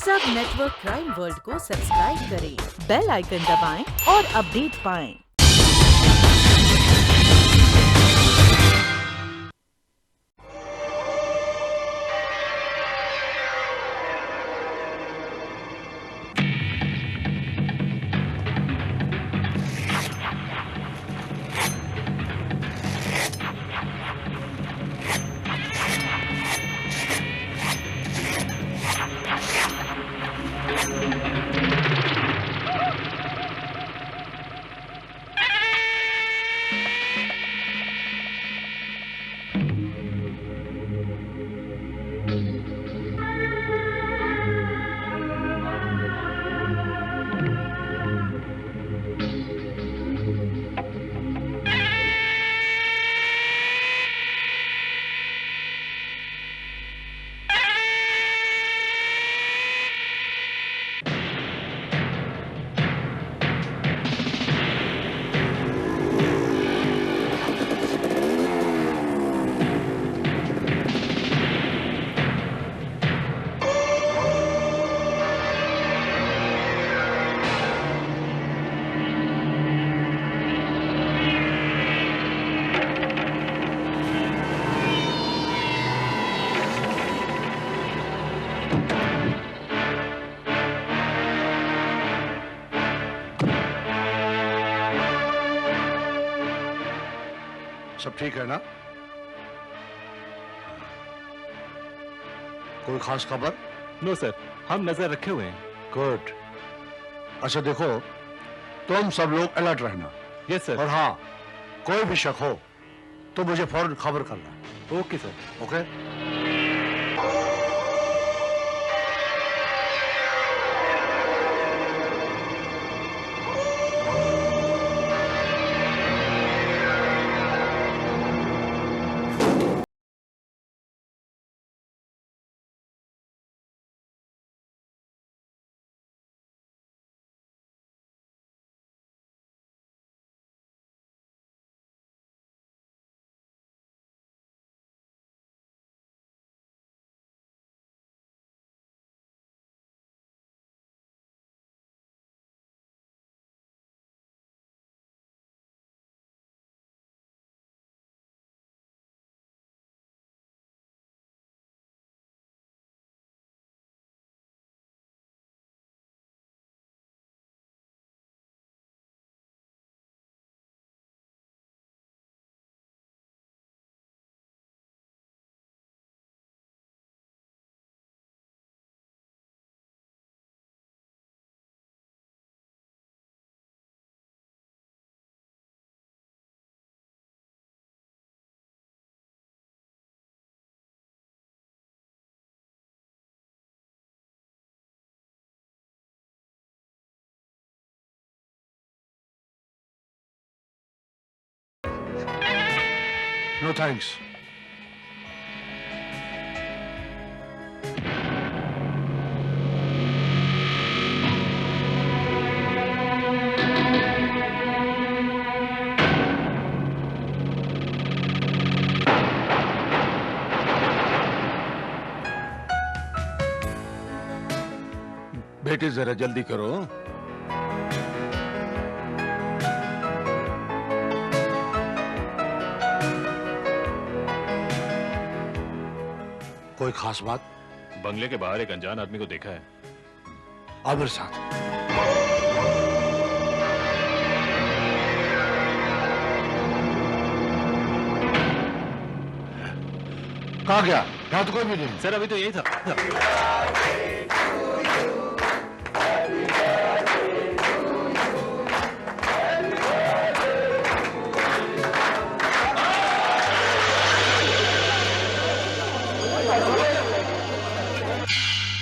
सब network crime world को subscribe करें, बेल आइकन दबाएं और अपडेट पाएं। सब ठीक है ना? कोई खास खबर? नो सर, हम नजर रखे हुए हैं। गुड। अच्छा देखो, तुम सब लोग अलर्ट रहना। Yes sir. और हाँ, कोई भी शक हो तो मुझे फौरन खबर करना। Okay sir. Okay? No thanks. बेटे जरा जल्दी करो। कोई खास बात? बंगले के बाहर एक अनजान आदमी को देखा है। आओ मेरे साथ। कहाँ गया? यहाँ तो कोई भी नहीं। सर अभी तो यही था।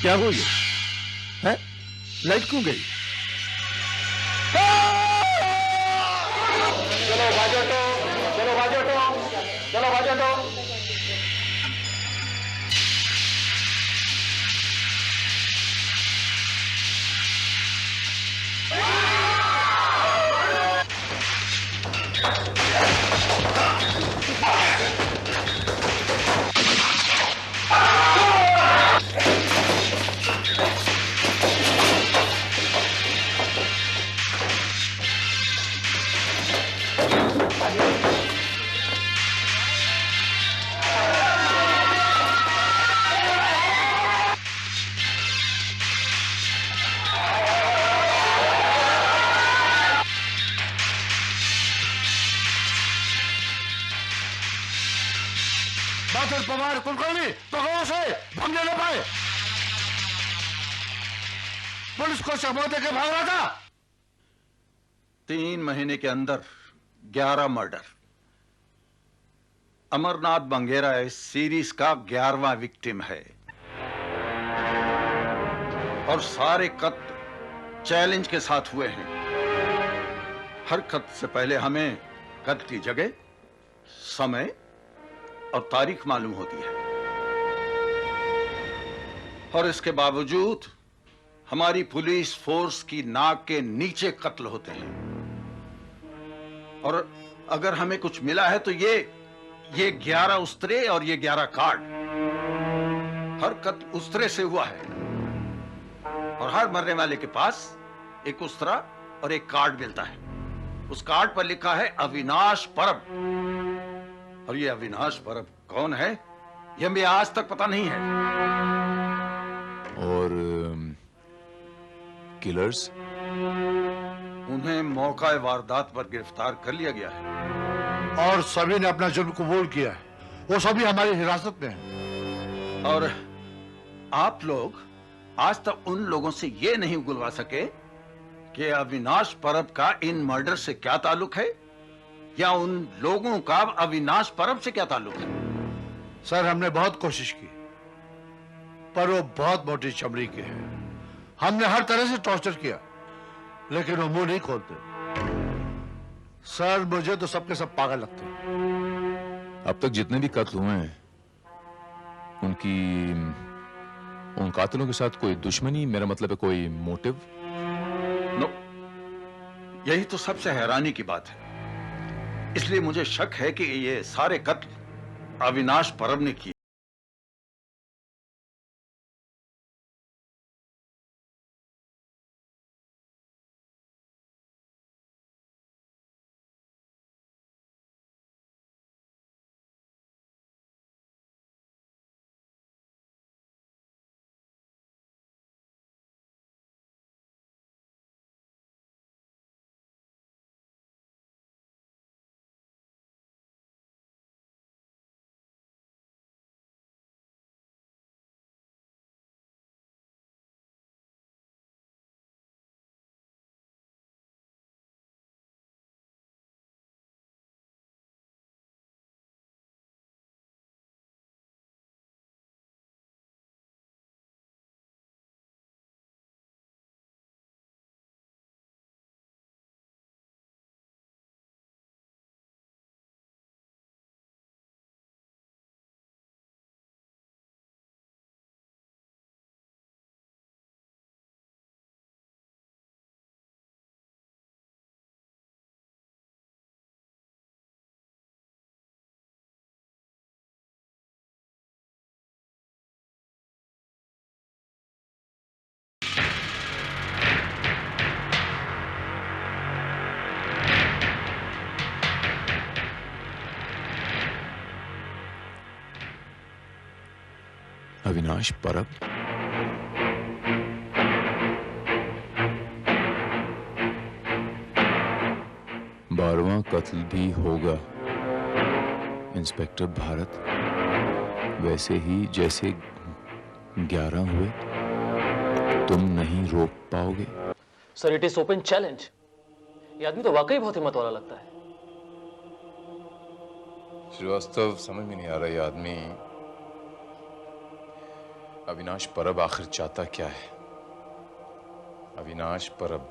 क्या हुआ ये? है? लाइट क्यों गई? चलो बाजू हटो, चलो बाजू हटो, चलो बाजू हटो। पुलिस को चकमा देके भाग रहा था। 3 महीने के अंदर 11 मर्डर। अमरनाथ बंगेरा इस सीरीज का 11वां विक्टिम है और सारे कत्ल चैलेंज के साथ हुए हैं। हर कत्ल से पहले हमें कत्ल की जगह, समय और तारीख मालूम होती है और इसके बावजूद हमारी पुलिस फोर्स की नाक के नीचे कत्ल होते हैं। और अगर हमें कुछ मिला है तो ये 11 उस्तरे और ये 11 कार्ड। हर कत्ल उस्तरे से हुआ है और हर मरने वाले के पास एक उस्तरा और एक कार्ड मिलता है। उस कार्ड पर लिखा है अविनाश परब, और ये अविनाश परब कौन है यह हमें आज तक पता नहीं है। और किलर्स? उन्हें मौका वारदात पर गिरफ्तार कर लिया गया है और सभी ने अपना जुर्म कबूल किया है। वो सभी हमारी हिरासत में हैं। और आप लोग आज तक उन लोगों से ये नहीं उगलवा सके कि अविनाश परब का इन मर्डर से क्या ताल्लुक है या उन लोगों का अविनाश परब से क्या ताल्लुक है। सर, हमने बहुत कोशिश की पर वो बहुत मोटी चमड़ी के हैं। हमने हर तरह से टॉर्चर किया लेकिन वो मुंह नहीं खोलते। सर, मुझे तो सबके सब पागल लगते हैं। अब तक जितने भी कत्ल हुए हैं उन कातिलों के साथ कोई दुश्मनी, मेरा मतलब है कोई मोटिव? नो, यही तो सबसे हैरानी की बात है। इसलिए मुझे शक है कि ये सारे कत्ल अविनाश परब ने किए। अविनाश परब? बारहवां कत्ल भी होगा इंस्पेक्टर भारत, वैसे ही जैसे 11 हुए। तुम नहीं रोक पाओगे? Sir, it is open challenge. ये आदमी तो वाकई बहुत हिम्मत वाला लगता है। श्रीवास्तव, समझ में नहीं आ रहा ये आदमी अविनाश परब आखिर चाहता क्या है। अविनाश परब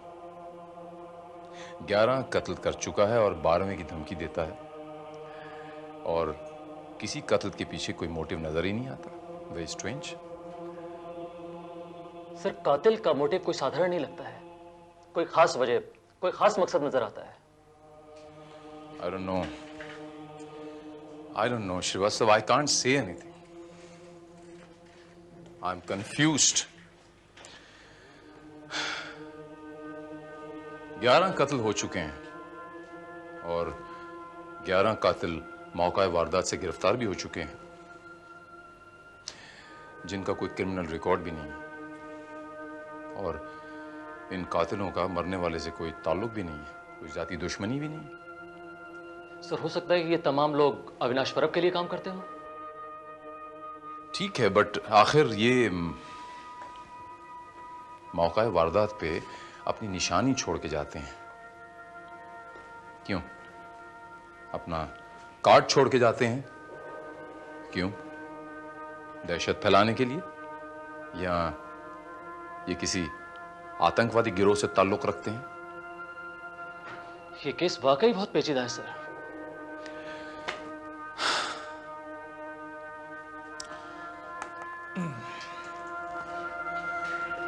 11 कत्ल कर चुका है और 12वें की धमकी देता है और किसी कत्ल के पीछे कोई मोटिव नजर ही नहीं आता। Very strange. सर, कातिल का मोटिव कोई साधारण नहीं लगता है। कोई खास वजह, कोई खास मकसद नजर आता है। I don't know, Srivastava. I can't say anything. I'm confused. 11 कत्ल हो चुके हैं और 11 कातिल मौका वारदात से गिरफ्तार भी हो चुके हैं, जिनका कोई क्रिमिनल रिकॉर्ड भी नहीं है और इन कातिलों का मरने वाले से कोई ताल्लुक भी नहीं है, कोई जाती दुश्मनी भी नहीं। सर, हो सकता है कि ये तमाम लोग अविनाश परब के लिए काम करते हो। ठीक है, बट आखिर ये मौका वारदात पे अपनी निशानी छोड़ के जाते हैं। क्यों? अपना कार्ड छोड़ के जाते हैं। क्यों? दहशत फैलाने के लिए, या ये किसी आतंकवादी गिरोह से ताल्लुक रखते हैं? ये केस वाकई बहुत पेचीदा है सर।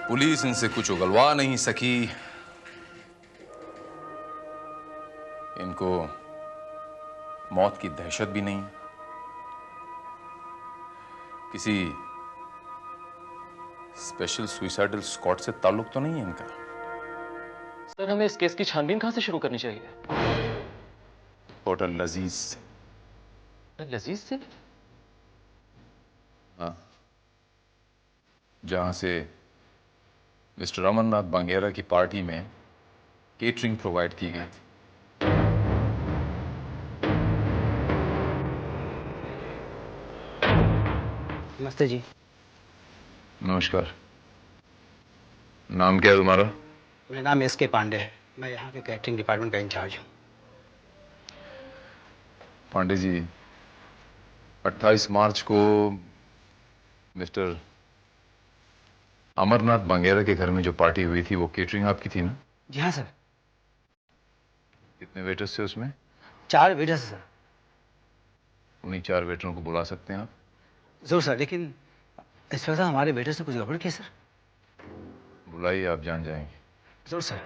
पुलिस इनसे कुछ उगलवा नहीं सकी। इनको मौत की दहशत भी नहीं। किसी स्पेशल सुइसाइडल स्क्वाड से ताल्लुक तो नहीं है इनका? सर हमें इस केस की छानबीन कहां से शुरू करनी चाहिए? होटल लजीज से। लजीज से? हाँ, जहां से मिस्टर अमरनाथ बांगेरा की पार्टी में केटरिंग प्रोवाइड की गई थी। नमस्ते जी। नमस्कार। नाम क्या है तुम्हारा? मेरा नाम एस.के. पांडे है। मैं यहाँ के कैटरिंग डिपार्टमेंट का इंचार्ज हूँ। पांडे जी, 28 मार्च को मिस्टर अमरनाथ बांगेरा के घर में जो पार्टी हुई थी वो केटरिंग आपकी थी ना? जी हाँ सर। कितने वेटर्स थे उसमें? 4 वेटर्स सर। उन्हीं 4 वेटरों को बुला सकते हैं आप? जरूर सर, लेकिन इस वक्त हमारे वेटर्स ने कुछ गड़बड़ किया सर। बुलाइए, आप जान जाएंगे। जरूर सर।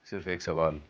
सिर्फ एक सवाल,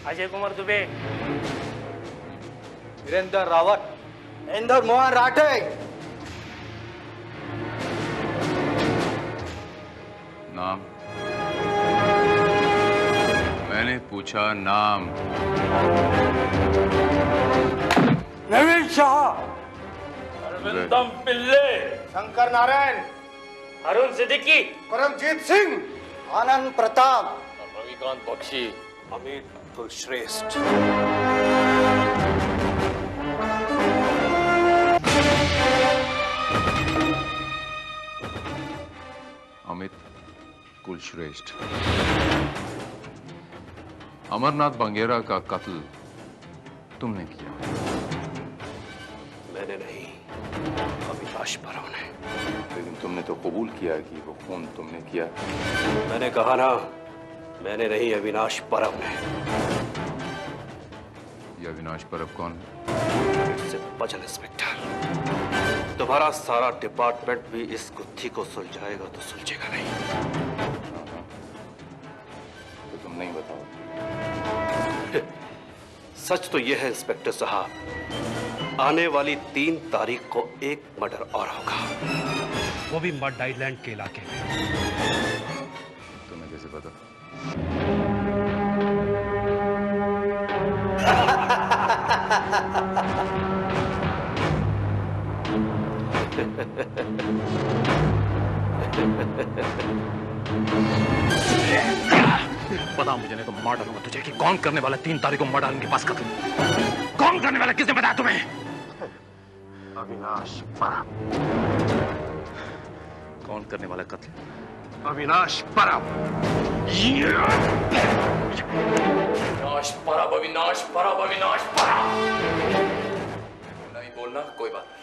अजय कुमार दुबे, वीरेंद्र रावत, इंदर मोहन राठे। नाम? मैंने पूछा नाम। नवीन शाह, अरविंदम पिल्ले, शंकर नारायण, अरुण सिद्दीकी, परमजीत सिंह, आनंद प्रताप, रविकांत बख्शी, अमित कुलश्रेष्ठ। अमित कुलश्रेष्ठ, अमरनाथ बंगेरा का कत्ल तुमने किया? मैंने नहीं, अविनाश परब ने। लेकिन तुमने तो कबूल किया कि वो खून तुमने किया। मैंने कहा ना, मैंने नहीं, अविनाश परब ने। ये अविनाश परब कौन है? सिंपल इंस्पेक्टर, तुम्हारा सारा डिपार्टमेंट भी इस गुत्थी को सुलझाएगा तो सुलझेगा नहीं। तो तुम नहीं बताओ। सच तो यह है इंस्पेक्टर साहब, आने वाली 3 तारीख को एक मर्डर और होगा, वो भी मड आइलैंड के इलाके में। तुम्हें कैसे पता? बता मुझे, नहीं तो मार डालूंगा तुझे कि कौन करने वाला 3 तारीख को मर्डर के पास कत्ल? कौन करने वाला, किसने बताया तुम्हें? अविनाश परब। कौन करने वाला कत्ल? अविनाश परब। अविनाश परब, अविनाश परब, अविनाश परब। नहीं बोलना कोई बात नहीं,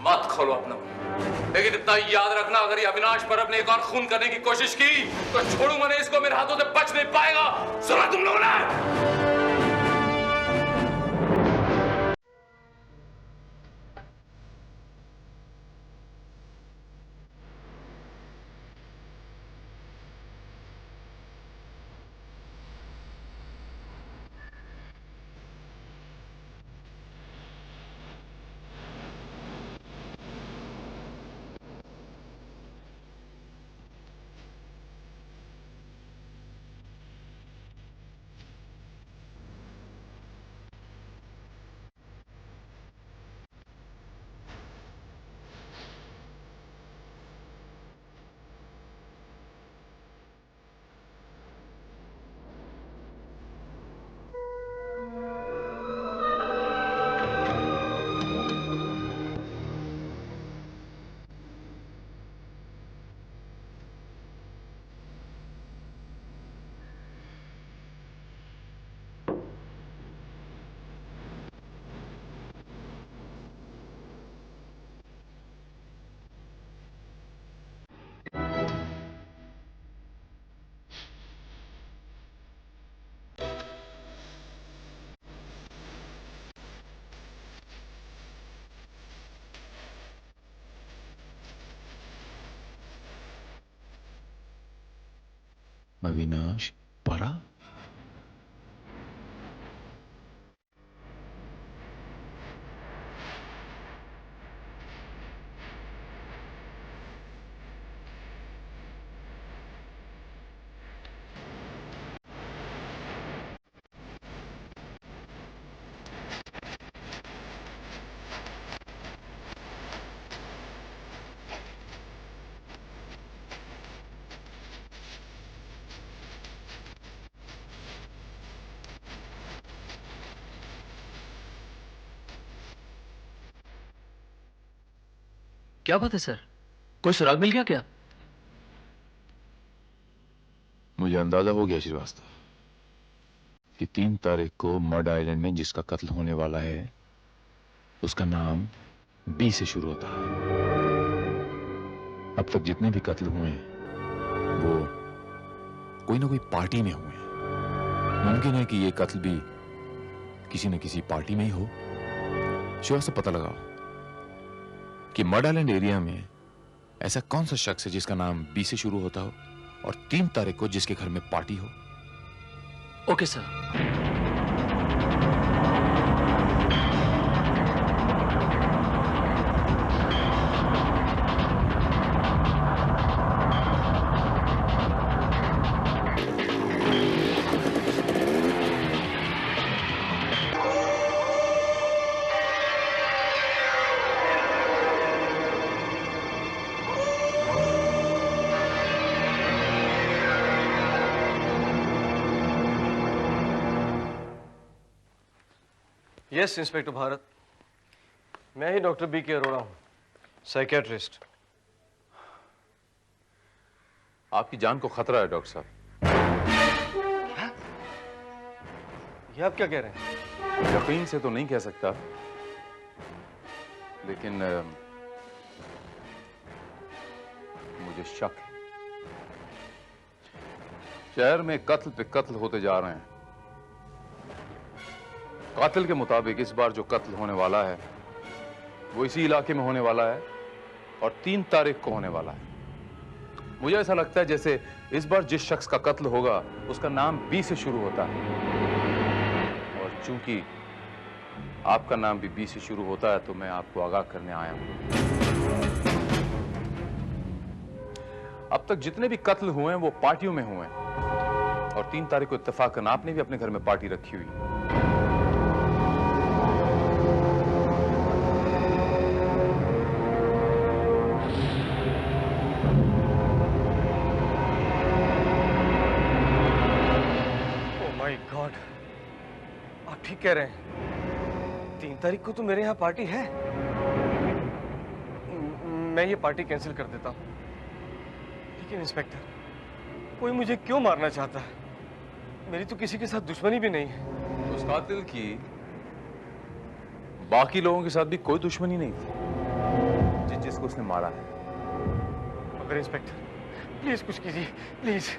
मत खोलो अपना मुंह। लेकिन इतना याद रखना, अगर ये अविनाश परब ने एक और खून करने की कोशिश की तो छोड़ूंगा नहीं इसको, मेरे हाथों से बच नहीं पाएगा। सुना तुम लोगों ने? अविनाश परब? क्या बात है सर, कोई सुराग मिल गया क्या? मुझे अंदाजा हो गया श्रीवास्तव कि 3 तारीख को मड आइलैंड में जिसका कत्ल होने वाला है उसका नाम बी से शुरू होता है। अब तक जितने भी कत्ल हुए हैं वो कोई ना कोई पार्टी में हुए हैं। मुमकिन है कि ये कत्ल भी किसी न किसी पार्टी में ही हो। श्रीवास्तव, पता लगाओ कि मड आइलैंड एरिया में ऐसा कौन सा शख्स है जिसका नाम बी से शुरू होता हो और 3 तारीख को जिसके घर में पार्टी हो। Okay sir. Yes inspector Bharat, मैं ही डॉक्टर बी के अरोड़ा हूँ, साइकियाट्रिस्ट। आपकी जान को खतरा है डॉक्टर साहब। ये आप क्या कह रहे हैं? यकीन से तो नहीं कह सकता, लेकिन मुझे शक है। शहर में कत्ल पे कत्ल होते जा रहे हैं। कातिल के मुताबिक इस बार जो कत्ल होने वाला है वो इसी इलाके में होने वाला है और 3 तारीख को होने वाला है। मुझे ऐसा लगता है जैसे इस बार जिस शख्स का कत्ल होगा उसका नाम बी से शुरू होता है, और चूंकि आपका नाम भी बी से शुरू होता है तो मैं आपको आगाह करने आया हूं। अब तक जितने भी कत्ल हुए हैं वो पार्टियों में हुए हैं, और 3 तारीख को इत्तेफाकन आपने भी अपने घर में पार्टी रखी हुई है। गॉड, आप ठीक कह रहे हैं। 3 तारीख को तो मेरे यहाँ पार्टी है। मैं ये पार्टी कैंसिल कर देता हूँ। लेकिन इंस्पेक्टर, कोई मुझे क्यों मारना चाहता है? मेरी तो किसी के साथ दुश्मनी भी नहीं है। उस कातिल की बाकी लोगों के साथ भी कोई दुश्मनी नहीं थी जिसको उसने मारा है। मगर इंस्पेक्टर, प्लीज कुछ कीजिए, प्लीज।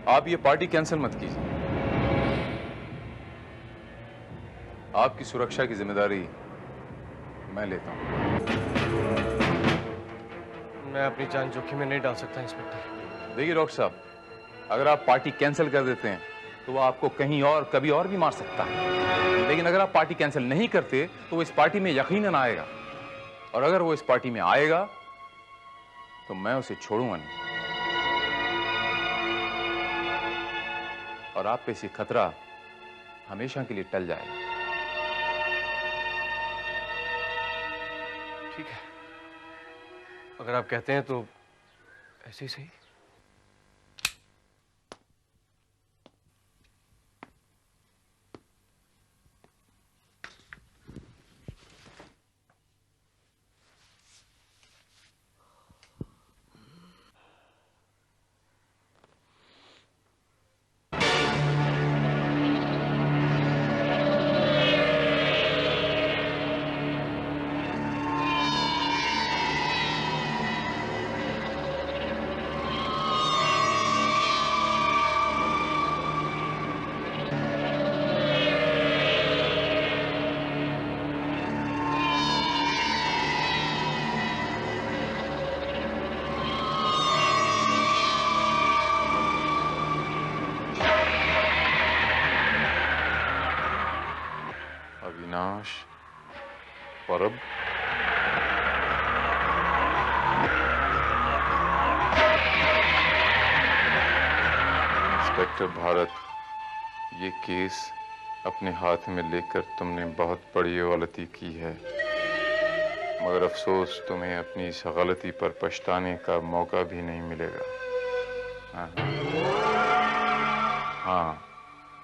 आप ये पार्टी कैंसिल मत कीजिए। आपकी सुरक्षा की जिम्मेदारी मैं लेता हूं। मैं अपनी जान जोखिम में नहीं डाल सकता इंस्पेक्टर। देखिए डॉक्टर साहब, अगर आप पार्टी कैंसिल कर देते हैं तो वो आपको कहीं और कभी और भी मार सकता है, लेकिन अगर आप पार्टी कैंसिल नहीं करते तो वो इस पार्टी में यकीनन आएगा, और अगर वो इस पार्टी में आएगा तो मैं उसे छोड़ूंगा नहीं, और आप पे से खतरा हमेशा के लिए टल जाएगा। ठीक है, अगर आप कहते हैं तो ऐसे ही सही। अविनाश परब, इंस्पेक्टर भारत, ये केस अपने हाथ में लेकर तुमने बहुत बड़ी गलती की है, मगर अफसोस तुम्हें अपनी इस गलती पर पछताने का मौका भी नहीं मिलेगा। हाँ,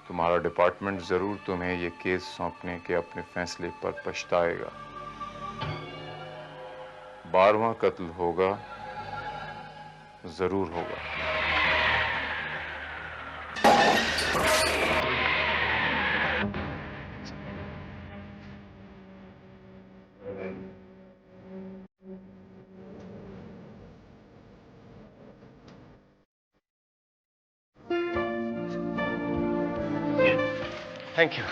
तुम्हारा डिपार्टमेंट जरूर तुम्हें ये केस सौंपने के अपने फैसले पर पछताएगा। 12वां कत्ल होगा, जरूर होगा। Thank you.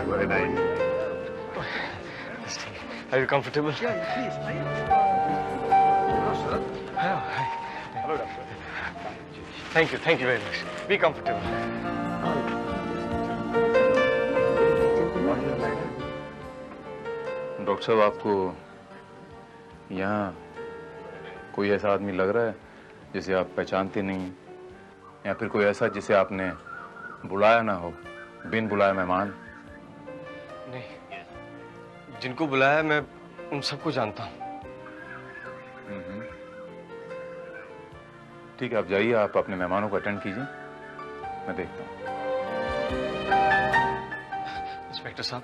Very nice. Are you comfortable? Yeah, please. Hello, hi. Hello, doctor. Thank you very much. Be comfortable. Doctor साहब, आपको यहाँ कोई ऐसा आदमी लग रहा है जिसे आप पहचानते नहीं, या फिर कोई ऐसा जिसे आपने बुलाया ना हो, बिन बुलाए मेहमान? नहीं, जिनको बुलाया मैं उन सबको जानता हूँ। ठीक है, आप जाइए, आप अपने मेहमानों को अटेंड कीजिए, मैं देखता हूँ। इंस्पेक्टर साहब,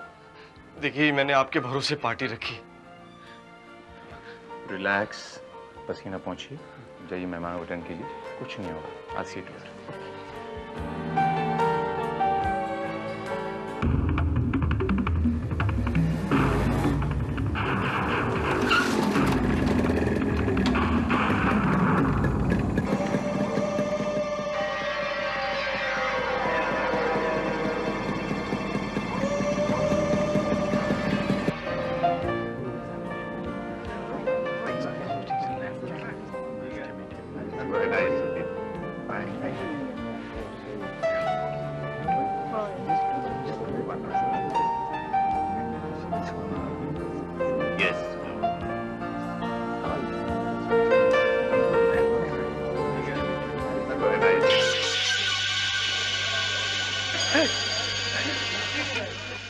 देखिए मैंने आपके भरोसे पार्टी रखी। रिलैक्स, पसीना पहुंचिए, जाइए मेहमानों को अटेंड कीजिए, कुछ नहीं होगा। आज सीट लेकर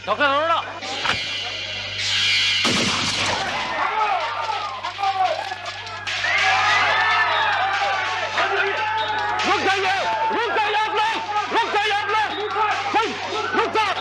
डॉक्टर अरोड़ा, रुक जाइए आप लोग, रुक जाइए आप लोग, रुक जाओ।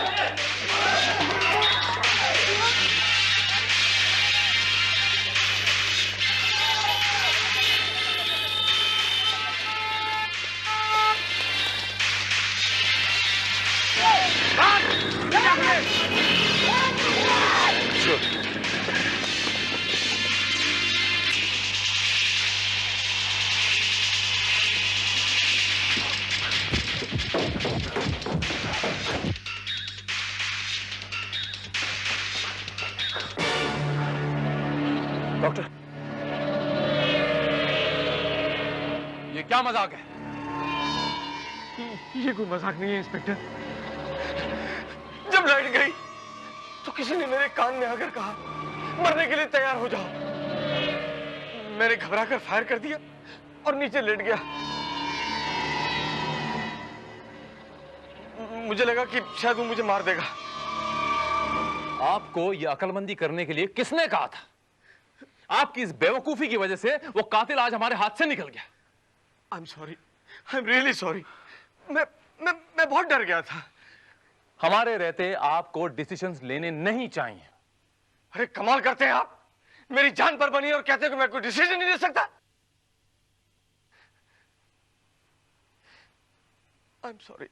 डॉक्टर, ये क्या मजाक है? ये कोई मजाक नहीं है इंस्पेक्टर। जब लाइट गई तो किसी ने मेरे कान में आकर कहा, मरने के लिए तैयार हो जाओ। मैंने घबराकर फायर कर दिया और नीचे लेट गया। मुझे लगा कि शायद वो मुझे मार देगा। आपको ये अकलमंदी करने के लिए किसने कहा था? आपकी इस बेवकूफी की वजह से वो कातिल आज हमारे हाथ से निकल गया। I am sorry, I am really sorry. मैं बहुत डर गया था। हमारे रहते आपको डिसीजंस लेने नहीं चाहिए। अरे कमाल करते हैं आप, मेरी जान पर बनी और कहते हैं कि मैं कोई डिसीजन नहीं ले सकता। I am sorry.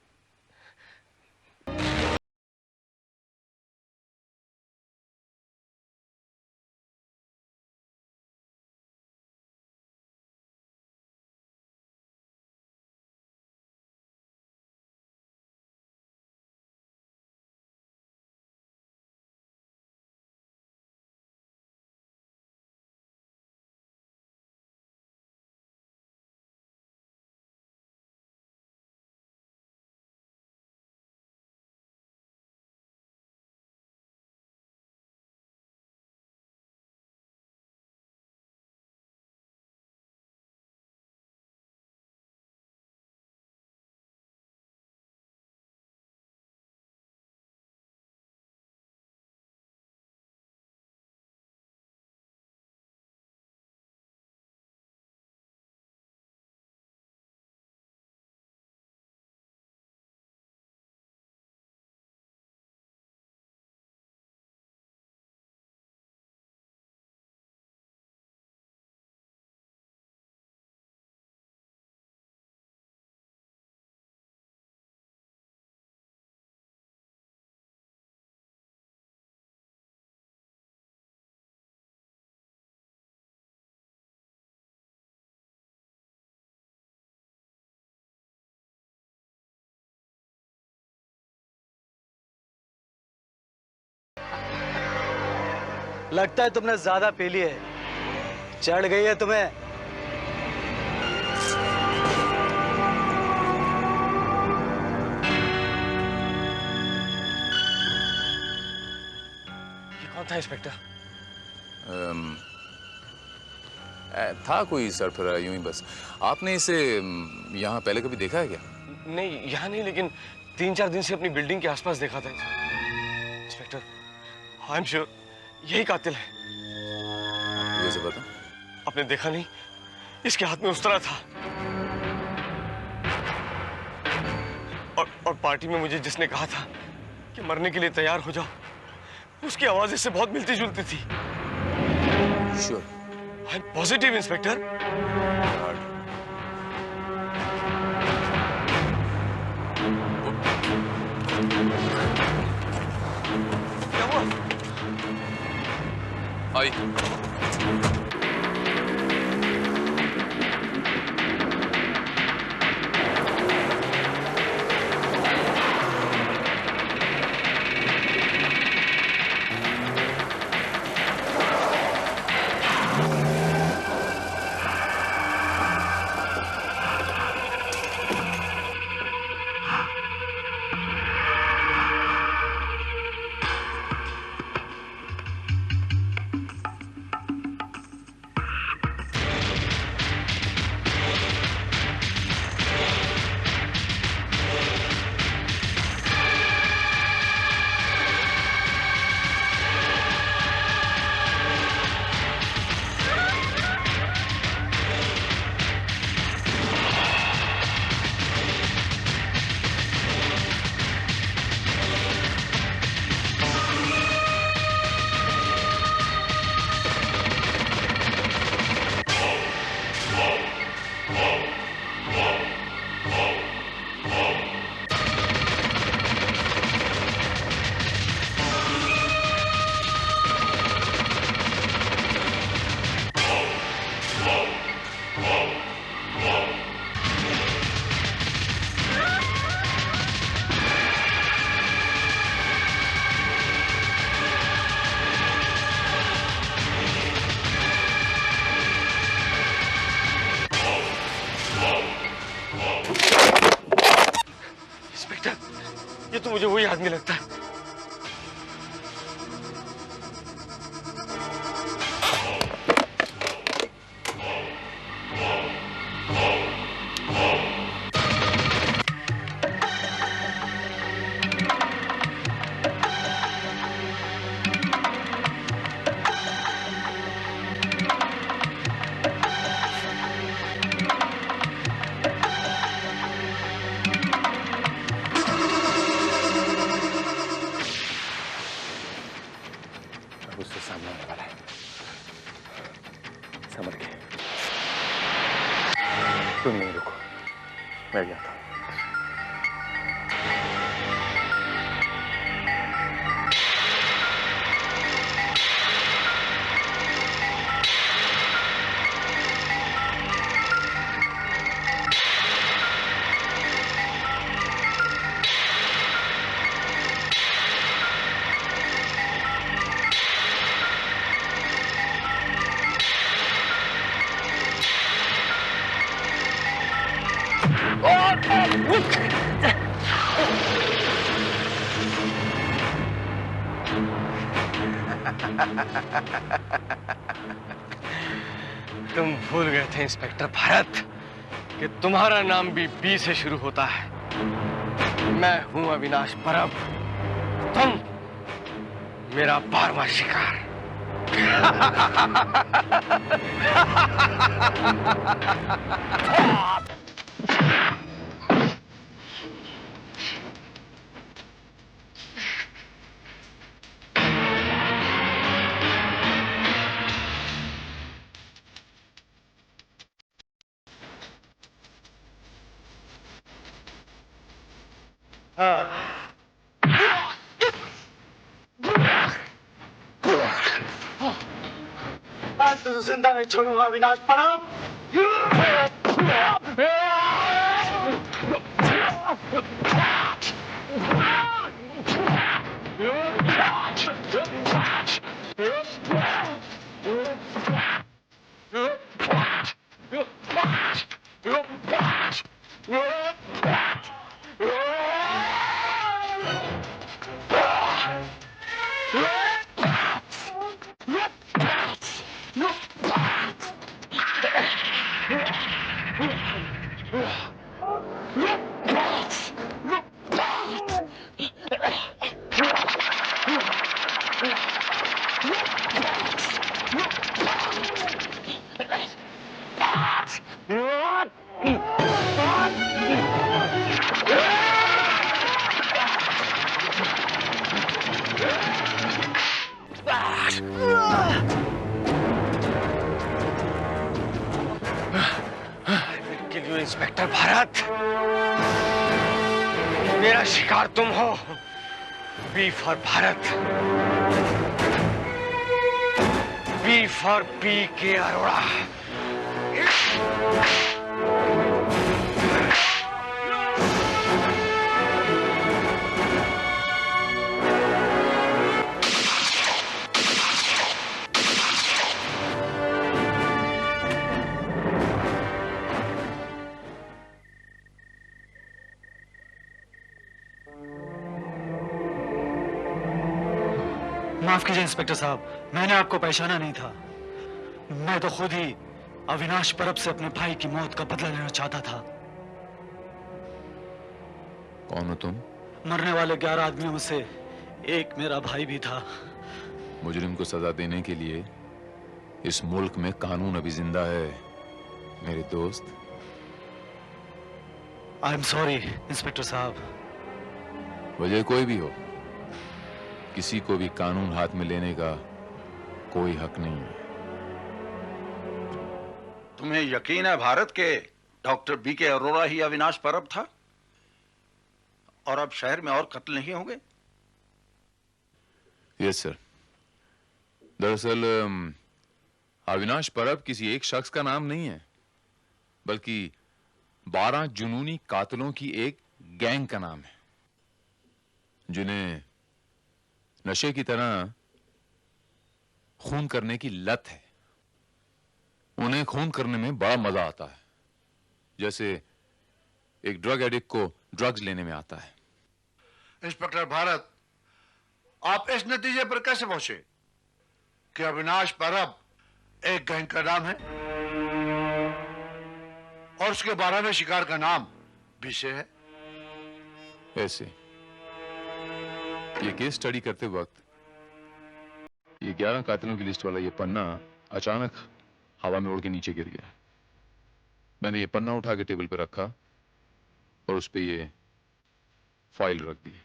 लगता है तुमने ज्यादा पी ली है, चढ़ गई है तुम्हें। ये कौन था इंस्पेक्टर? था कोई सरफरा, यूं ही बस। आपने इसे यहाँ पहले कभी देखा है क्या? नहीं, यहाँ नहीं, लेकिन 3-4 दिन से अपनी बिल्डिंग के आसपास देखा था इंस्पेक्टर। आई एम श्योर यही कातिल है। कैसे पता? आपने देखा नहीं, इसके हाथ में उस तरह था। और पार्टी में मुझे जिसने कहा था कि मरने के लिए तैयार हो जाओ, उसकी आवाज इससे बहुत मिलती जुलती थी। Sure? I am positive inspector. क्या हुआ? आई। ये तो मुझे वही आदमी लगता है। उससे सामने आने वाला है। समझ गए? तुम नहीं रुको, मैं जाता हूं। तुम भूल गए थे इंस्पेक्टर भारत कि तुम्हारा नाम भी बी से शुरू होता है। मैं हूं अविनाश परब, तुम मेरा 12वां शिकार। तुझे जिंदा नहीं छोड़ूंगा अविनाश परब। इंस्पेक्टर भारत, मेरा शिकार तुम हो। B for Bharat, B for P K Arora. माफ कीजिए इंस्पेक्टर साहब, मैंने आपको पहचाना नहीं था। मैं तो खुद ही अविनाश परब से अपने भाई की मौत का बदला लेना चाहता था। कौन हो तुम? मरने वाले 11 आदमियों में से एक मेरा भाई भी था। मुजरिम को सजा देने के लिए इस मुल्क में कानून अभी जिंदा है मेरे दोस्त। आई एम सॉरी इंस्पेक्टर साहब। वजह कोई भी हो, किसी को भी कानून हाथ में लेने का कोई हक नहीं है। तुम्हें यकीन है भारत के डॉक्टर बी के अरोड़ा ही अविनाश परब था? और अब शहर में और कत्ल नहीं होंगे? Yes sir. दरअसल अविनाश परब किसी एक शख्स का नाम नहीं है, बल्कि 12 जुनूनी कातलों की एक गैंग का नाम है, जिन्हें नशे की तरह खून करने की लत है। उन्हें खून करने में बड़ा मजा आता है, जैसे एक ड्रग एडिक्ट को ड्रग्स लेने में आता है। इंस्पेक्टर भारत, आप इस नतीजे पर कैसे पहुंचे कि अविनाश परब एक गैंग का नाम है और उसके 12वें शिकार का नाम बी से है? ऐसे ये केस स्टडी करते वक्त ये 11 कातिलों की लिस्ट वाला ये पन्ना अचानक हवा में उड़ के नीचे गिर गया। मैंने ये पन्ना उठा के टेबल पे रखा और उस पे ये फाइल रख दी।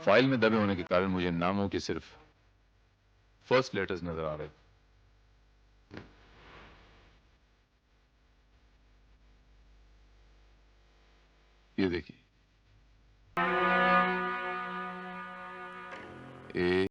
फाइल में दबे होने के कारण मुझे नामों के सिर्फ फर्स्ट लेटर्स नजर आ रहे। ये देखिए, ए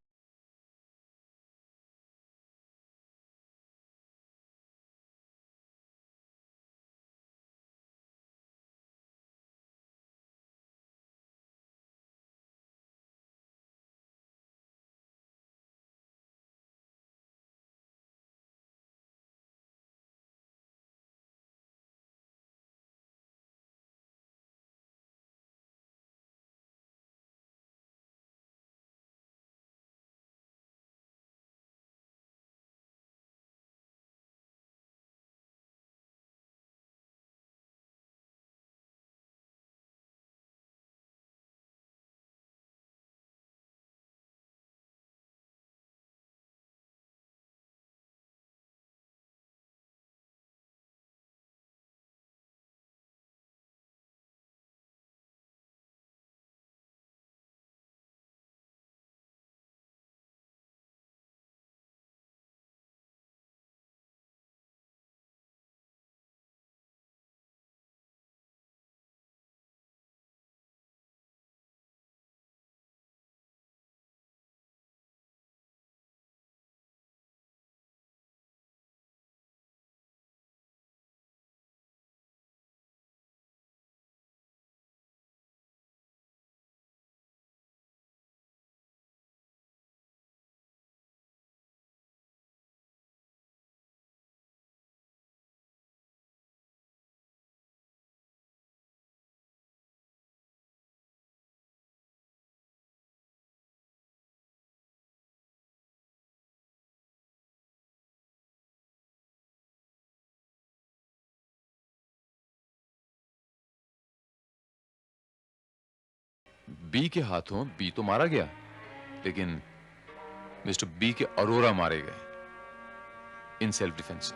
बी के हाथों बी तो मारा गया, लेकिन मिस्टर बी के अरोड़ा मारे गए इन सेल्फ डिफेंस।